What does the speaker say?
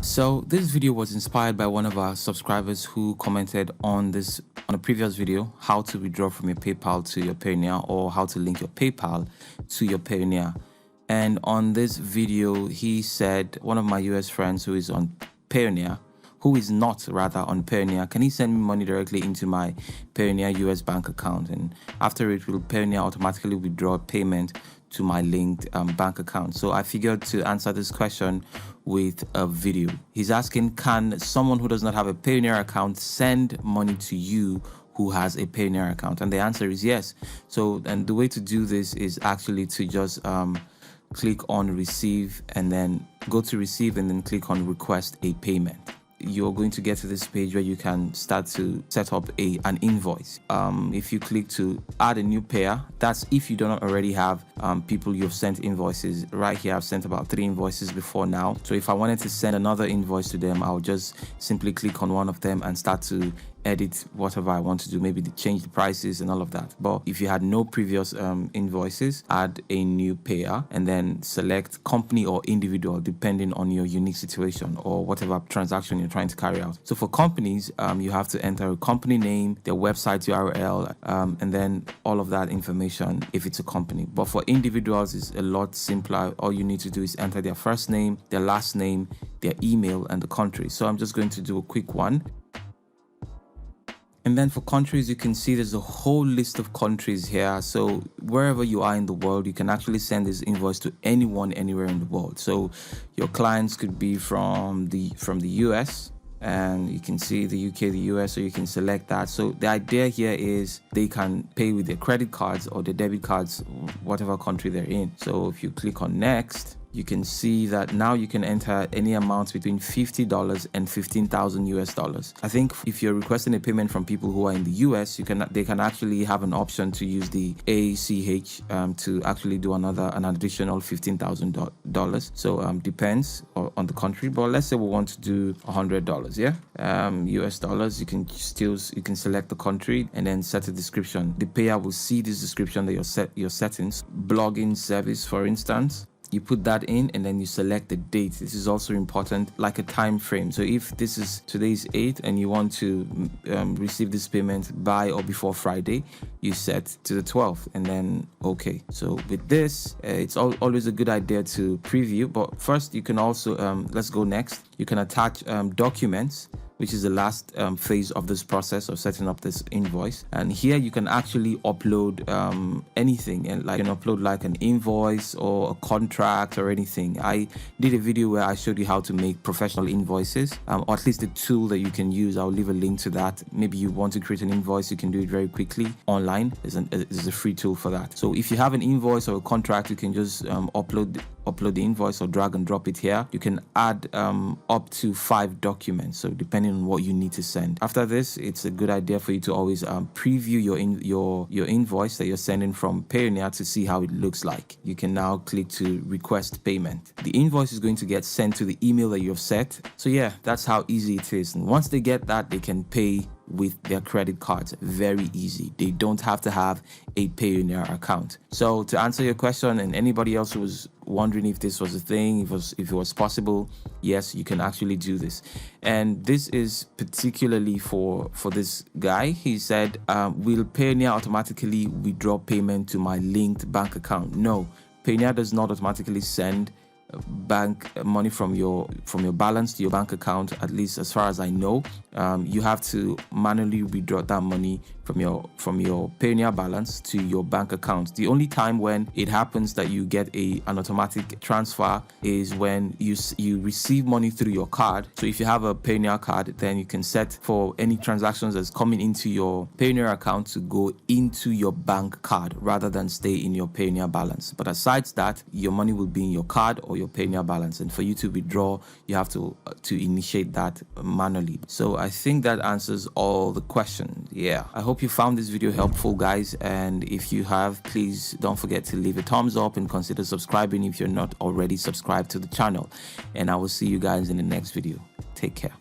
So this video was inspired by one of our subscribers who commented on a previous video, how to withdraw from your PayPal to your Payoneer, or how to link your PayPal to your Payoneer. And on this video, he said one of my US friends who is on Payoneer, who is not rather on Payoneer, can he send me money directly into my Payoneer US bank account? And after it, will Payoneer automatically withdraw payment to my linked bank account? So I figured to answer this question with a video. He's asking, can someone who does not have a Payoneer account send money to you who has a Payoneer account? And the answer is yes. So, and the way to do this is actually to just click on receive, and then go to receive, and then click on request a payment. You're going to get to this page where you can start to set up an invoice. If you click to add a new payer, that's if you do not already have people you've sent invoices. Right here, I've sent about 3 invoices before now. So if I wanted to send another invoice to them, I'll just simply click on one of them and start to edit whatever I want to do, maybe to change the prices and all of that. But if you had no previous invoices, add a new payer and then select company or individual depending on your unique situation or whatever transaction you're trying to carry out. So for companies, you have to enter a company name, their website URL, and then all of that information if it's a company. But for individuals, it's a lot simpler. All you need to do is enter their first name, their last name, their email, and the country. So I'm just going to do a quick one. And then for countries, you can see there's a whole list of countries here. So wherever you are in the world, you can actually send this invoice to anyone, anywhere in the world. So your clients could be from the US, and you can see the UK, the US, so you can select that. So the idea here is they can pay with their credit cards or their debit cards, whatever country they're in. So if you click on next, you can see that now you can enter any amounts between $50 and 15,000 US dollars. I think if you're requesting a payment from people who are in the US, they can actually have an option to use the ACH to actually do an additional $15,000. So depends on the country, but let's say we want to do $100, yeah, US dollars. You can select the country and then set a description. The payer will see this description that your settings, blogging service, for instance. You put that in and then you select the date. This is also important, like a time frame. So if today's 8th and you want to receive this payment by or before Friday, you set to the 12th and then okay. So with this, it's always a good idea to preview. But first, you can also, let's go next. You can attach documents, which is the last phase of this process of setting up this invoice. And here you can actually upload anything, and you can upload like an invoice or a contract or anything. I did a video where I showed you how to make professional invoices, or at least the tool that you can use. I'll leave a link to that. Maybe you want to create an invoice, you can do it very quickly online. There's a free tool for that. So if you have an invoice or a contract, you can just upload the invoice or drag and drop it here. You can add up to 5 documents, so depending on what you need to send. After this, it's a good idea for you to always preview your invoice that you're sending from Payoneer to see how it looks like. You can now click to request payment. The invoice is going to get sent to the email that you've set. So yeah, that's how easy it is. And once they get that, they can pay with their credit cards. Very easy. They don't have to have a Payoneer account. So to answer your question, and anybody else who was wondering if this was a thing, if it was possible, yes, you can actually do this. And this is particularly for this guy. He said, will Payoneer automatically withdraw payment to my linked bank account? No, Payoneer does not automatically send bank money from your balance to your bank account, at least as far as I know. You have to manually withdraw that money from your Payoneer balance to your bank account. The only time when it happens that you get an automatic transfer is when you receive money through your card. So if you have a Payoneer card, then you can set for any transactions that's coming into your Payoneer account to go into your bank card rather than stay in your Payoneer balance. But aside that, your money will be in your card or your Payoneer balance, and for you to withdraw, you have to initiate that manually. So I think that answers all the questions. Yeah, I hope you found this video helpful, guys, and if you have, please don't forget to leave a thumbs up and consider subscribing if you're not already subscribed to the channel. And I will see you guys in the next video. Take care.